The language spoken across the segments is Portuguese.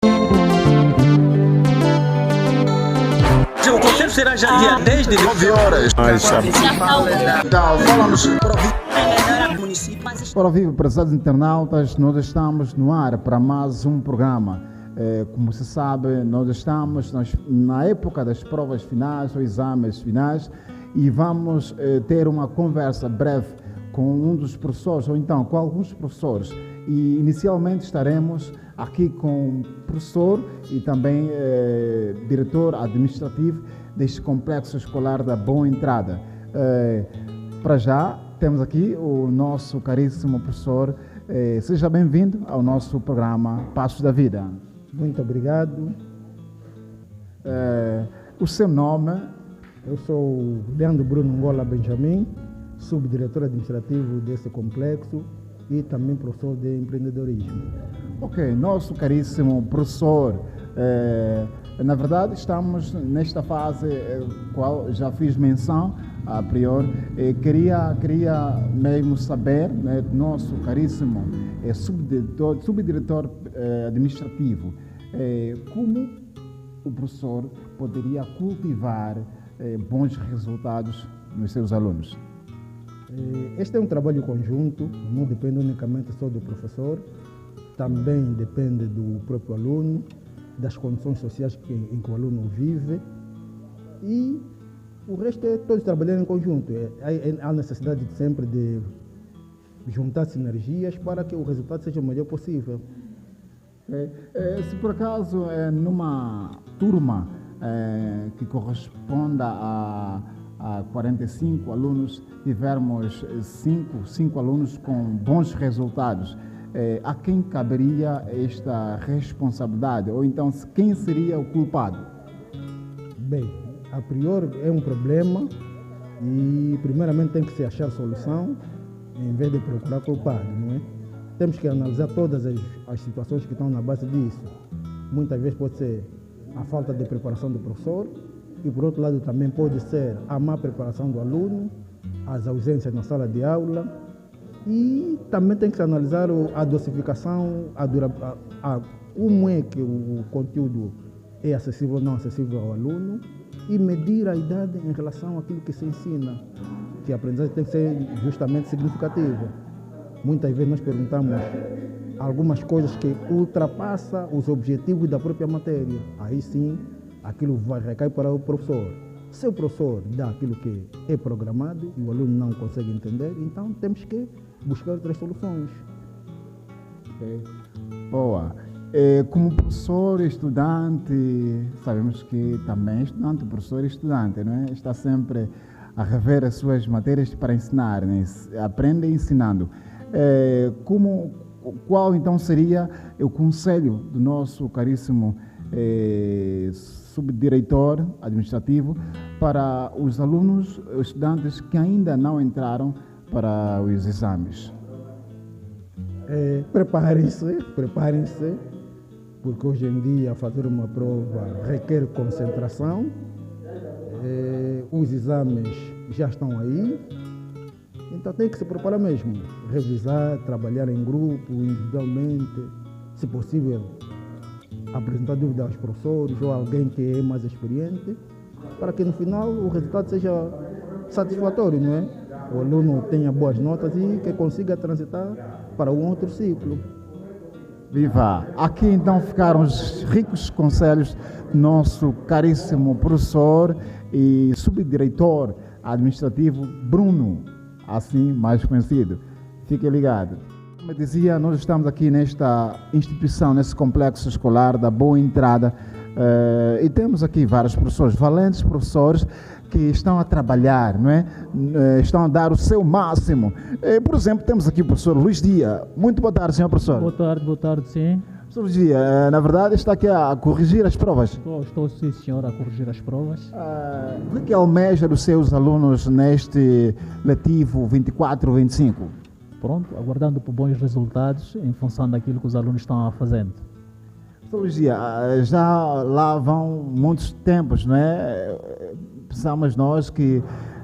O concerto será já dia 10 de 9 horas. Ora viva, prezados internautas, nós estamos no ar para mais um programa. Como se sabe, nós estamos na época das provas finais ou exames finais e vamos ter uma conversa breve com um dos professores, ou então com alguns professores. E inicialmente estaremos aqui com o professor e também diretor administrativo deste complexo escolar da Boa Entrada. Para já, temos aqui o nosso caríssimo professor. Seja bem-vindo ao nosso programa Passos da Vida. Muito obrigado. O seu nome? Eu sou Leandro Bruno Ngola Benjamin, subdiretor administrativo desse complexo e também professor de empreendedorismo. Ok, nosso caríssimo professor, na verdade estamos nesta fase qual já fiz menção a priori. Queria mesmo saber, né, nosso caríssimo subdiretor administrativo, como o professor poderia cultivar bons resultados nos seus alunos. Este é um trabalho conjunto, não depende unicamente só do professor, também depende do próprio aluno, das condições sociais em que o aluno vive, e o resto é todos trabalhando em conjunto. Há necessidade sempre de juntar sinergias para que o resultado seja o melhor possível. Se por acaso numa turma que corresponda a 45 alunos, tivermos 5 alunos com bons resultados, a quem caberia esta responsabilidade? Ou então, quem seria o culpado? Bem, a priori é um problema e primeiramente tem que se achar solução em vez de procurar culpado, não é? Temos que analisar todas as situações que estão na base disso. Muitas vezes pode ser a falta de preparação do professor e, por outro lado, também pode ser a má preparação do aluno, as ausências na sala de aula, e também tem que se analisar a dosificação, como é que o conteúdo é acessível ou não acessível ao aluno, e medir a idade em relação àquilo que se ensina, que a aprendizagem tem que ser justamente significativa. Muitas vezes nós perguntamos algumas coisas que ultrapassam os objetivos da própria matéria. Aí sim, aquilo vai recair para o professor. Se o professor dá aquilo que é programado e o aluno não consegue entender, então temos que buscar outras soluções. Boa. Como professor e estudante, sabemos que também estudante, professor e estudante, não é? Está sempre a rever as suas matérias para ensinar, né? Aprende ensinando. Qual então seria o conselho do nosso caríssimo subdiretor administrativo para os alunos, os estudantes que ainda não entraram para os exames? Preparem-se, porque hoje em dia fazer uma prova requer concentração. Os exames já estão aí, então tem que se preparar mesmo, revisar, trabalhar em grupo, individualmente, se possível apresentar dúvidas aos professores ou alguém que é mais experiente, para que no final o resultado seja satisfatório, não é? O aluno tenha boas notas e que consiga transitar para um outro ciclo. Viva! Aqui então ficaram os ricos conselhos do nosso caríssimo professor e subdiretor administrativo Bruno, assim mais conhecido. Fique ligado. Como eu dizia, nós estamos aqui nesta instituição, nesse complexo escolar da Boa Entrada, e temos aqui vários professores, valentes professores, que estão a trabalhar, não é? Estão a dar o seu máximo. Por exemplo, temos aqui o professor Luís Dia. Muito boa tarde, senhor professor. Boa tarde, sim. Professor Luís Dia, na verdade está aqui a corrigir as provas. Estou sim, senhor, a corrigir as provas. O que almeja dos seus alunos neste letivo 24-25? Pronto, aguardando por bons resultados em função daquilo que os alunos estão fazendo. Professor Luís Dia, já lá vão muitos tempos, não é? Pensamos nós que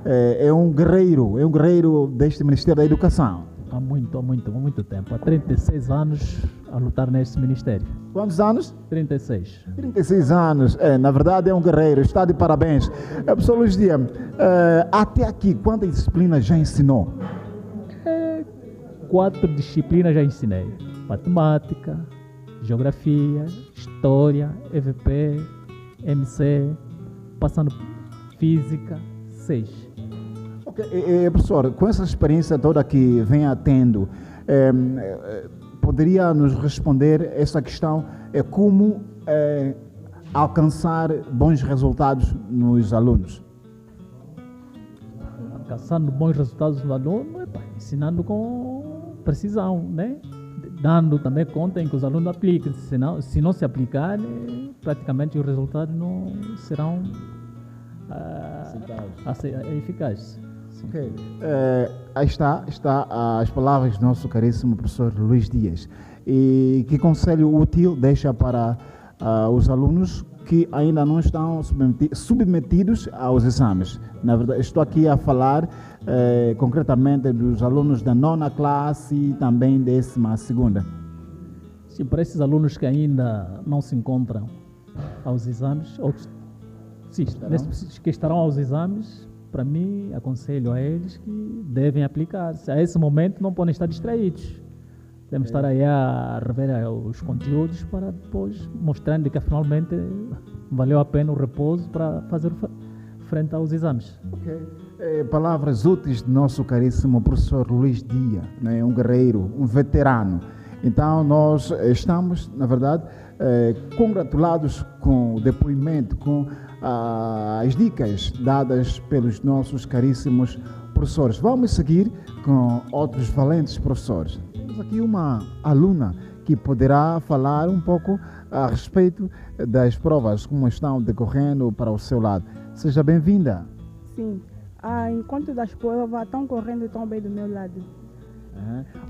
é um guerreiro deste Ministério da Educação. Há muito tempo. Há 36 anos a lutar neste ministério. Quantos anos? 36. 36 anos. Na verdade é um guerreiro. Está de parabéns. Professor Luís Dias, até aqui, quantas disciplinas já ensinou? 4 disciplinas já ensinei. Matemática, Geografia, História, EVP, MC, passando Física, 6. Professor, com essa experiência toda que vem tendo, poderia nos responder essa questão, como alcançar bons resultados nos alunos? Alcançando bons resultados no aluno, ensinando com precisão, né? Dando também conta em que os alunos apliquem, se não se aplicarem, praticamente os resultados não serão eficazes. Okay. Aí está as palavras do nosso caríssimo professor Luís Dias. E que conselho útil deixa para os alunos que ainda não estão submetidos aos exames? Na verdade, estou aqui a falar concretamente dos alunos da 9ª classe e também 12ª. Sim, para esses alunos que ainda não se encontram aos exames, ou que estarão aos exames, para mim, aconselho a eles que devem aplicar-se. A esse momento não podem estar distraídos. Devem estar aí a rever os conteúdos para depois mostrando que finalmente valeu a pena o repouso para fazer frente aos exames. Palavras úteis do nosso caríssimo professor Luís Dias, né? Um guerreiro, um veterano. Então nós estamos, na verdade, congratulados com o depoimento, com as dicas dadas pelos nossos caríssimos professores. Vamos seguir com outros valentes professores. Temos aqui uma aluna que poderá falar um pouco a respeito das provas, como estão decorrendo para o seu lado. Seja bem-vinda. Sim, enquanto das provas estão correndo tão bem do meu lado.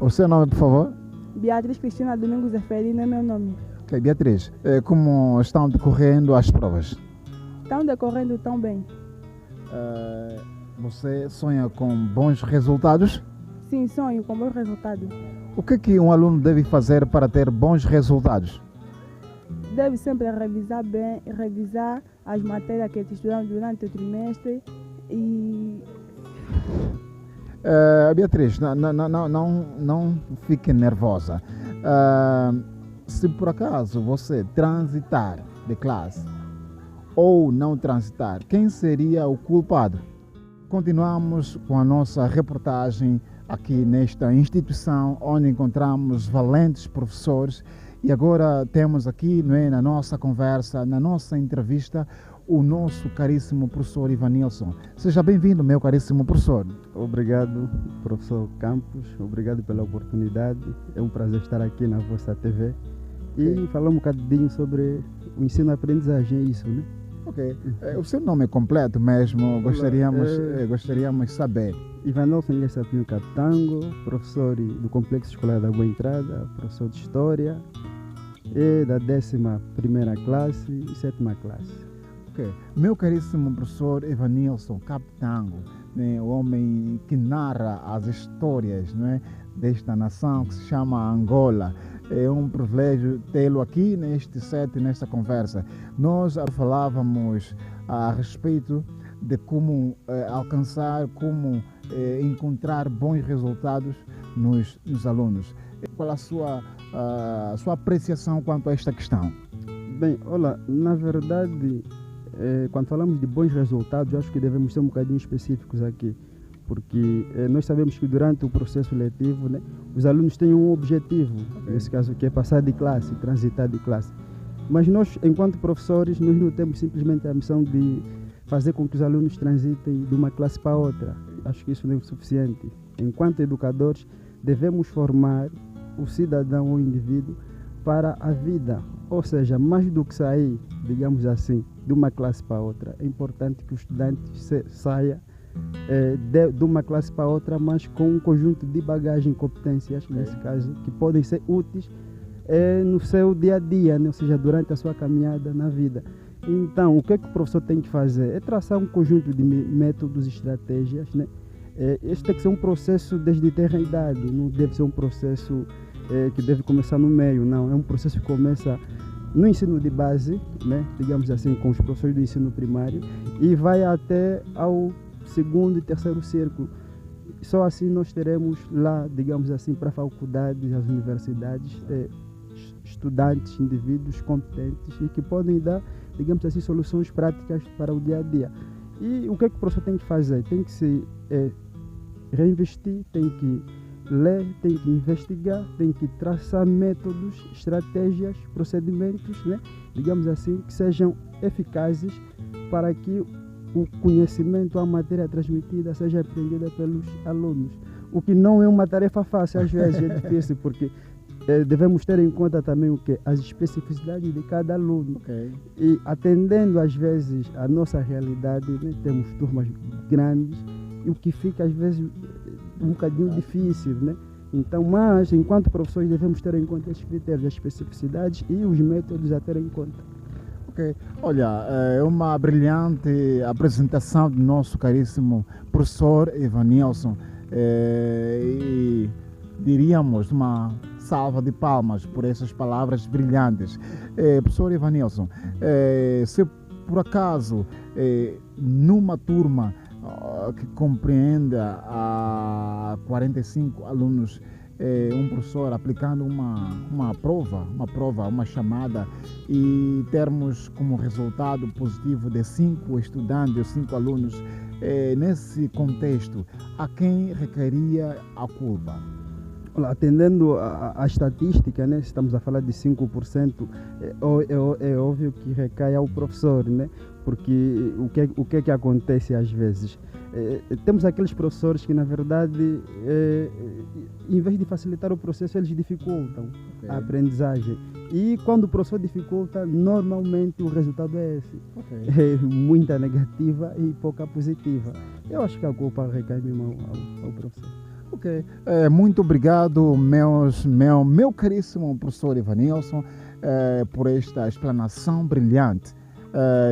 O seu nome, por favor? Beatriz Cristina Domingos Zeferino é meu nome. Ok, Beatriz, como estão decorrendo as provas? Estão decorrendo tão bem. Você sonha com bons resultados? Sim, sonho com bons resultados. O que um aluno deve fazer para ter bons resultados? Deve sempre revisar bem, revisar as matérias que estudamos durante o trimestre e... Beatriz, não fique nervosa. Se por acaso você transitar de classe ou não transitar, quem seria o culpado? Continuamos com a nossa reportagem aqui nesta instituição onde encontramos valentes professores e agora temos aqui, não é, na nossa conversa, na nossa entrevista, o nosso caríssimo professor Ivanilson. Seja bem-vindo, meu caríssimo professor. Obrigado, professor Campos, obrigado pela oportunidade. É um prazer estar aqui na vossa TV e falar um bocadinho sobre o ensino-aprendizagem, é isso, né? Ok. O seu nome é completo mesmo, gostaríamos de saber. Ivanilson Ilha Pinho Catango, professor do Complexo Escolar da Boa Entrada, professor de História, e da 11ª classe e 7ª classe. Okay. Meu caríssimo professor Ivanilson Catango, né, o homem que narra as histórias, né, desta nação que se chama Angola. É um privilégio tê-lo aqui neste set, nesta conversa. Nós falávamos a respeito de como alcançar, como encontrar bons resultados nos alunos. Qual a sua apreciação quanto a esta questão? Bem, olha, na verdade, quando falamos de bons resultados, eu acho que devemos ser um bocadinho específicos aqui, porque nós sabemos que durante o processo letivo, né, os alunos têm um objetivo, nesse caso que é passar de classe, transitar de classe. Mas nós, enquanto professores, nós não temos simplesmente a missão de fazer com que os alunos transitem de uma classe para outra. Acho que isso não é o suficiente. Enquanto educadores, devemos formar o cidadão ou o indivíduo para a vida. Ou seja, mais do que sair, digamos assim, de uma classe para outra, é importante que o estudante saia de uma classe para outra, mas com um conjunto de bagagem e competências, nesse caso, que podem ser úteis no seu dia a dia, né? Ou seja, durante a sua caminhada na vida. Então, o que é que o professor tem que fazer? É traçar um conjunto de métodos e estratégias, né? Este tem que ser um processo desde terra idade, não deve ser um processo que deve começar no meio, não. É um processo que começa no ensino de base, né? Digamos assim, com os professores do ensino primário, e vai até ao segundo e terceiro círculo. Só assim nós teremos lá, digamos assim, para faculdades, as universidades, estudantes, indivíduos competentes e que podem dar, digamos assim, soluções práticas para o dia a dia. E o que é que o professor tem que fazer? Tem que se reinvestir, tem que ler, tem que investigar, tem que traçar métodos, estratégias, procedimentos, né? Digamos assim, que sejam eficazes para que o conhecimento, a matéria transmitida seja aprendida pelos alunos. O que não é uma tarefa fácil, às vezes é difícil, porque devemos ter em conta também o que? As especificidades de cada aluno. Ok. E atendendo às vezes a nossa realidade, né? Temos turmas grandes, e o que fica às vezes um bocadinho difícil, né? Então, mas enquanto professores devemos ter em conta esses critérios, as especificidades e os métodos a ter em conta. Ok. Olha, é uma brilhante apresentação do nosso caríssimo professor Evanilson. E diríamos uma salva de palmas por essas palavras brilhantes. Professor Evanilson, se por acaso numa turma que compreenda a 45 alunos, um professor aplicando uma prova, uma chamada, e termos como resultado positivo de 5 estudantes, 5 alunos, nesse contexto, a quem recairia a culpa? Atendendo a estatística, né, estamos a falar de 5%, é óbvio que recai ao professor, né? Porque o que é que acontece às vezes? Temos aqueles professores que, na verdade, em vez de facilitar o processo, eles dificultam a aprendizagem. E quando o professor dificulta, normalmente o resultado é esse. É muita negativa e pouca positiva. Eu acho que a culpa recai mesmo ao professor. Ok, muito obrigado, meu caríssimo professor Evanilson, por esta explanação brilhante.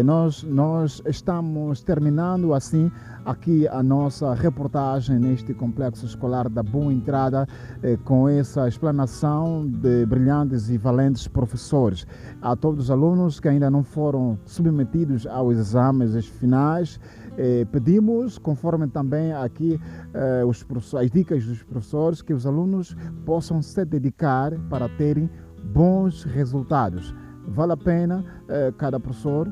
Nós estamos terminando assim aqui a nossa reportagem neste complexo escolar da Boa Entrada, com essa explanação de brilhantes e valentes professores. A todos os alunos que ainda não foram submetidos aos exames finais, pedimos, conforme também aqui as dicas dos professores, que os alunos possam se dedicar para terem bons resultados. Vale a pena cada professor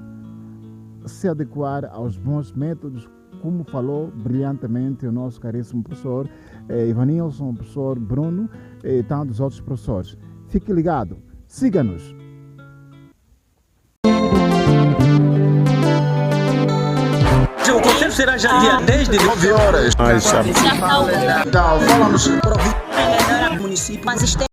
se adequar aos bons métodos, como falou brilhantemente o nosso caríssimo professor Evanilson, o professor Bruno e tantos outros professores. Fique ligado, siga-nos. O concerto será já dia 10 de 9 horas. Já está o Então, falamos. município, mas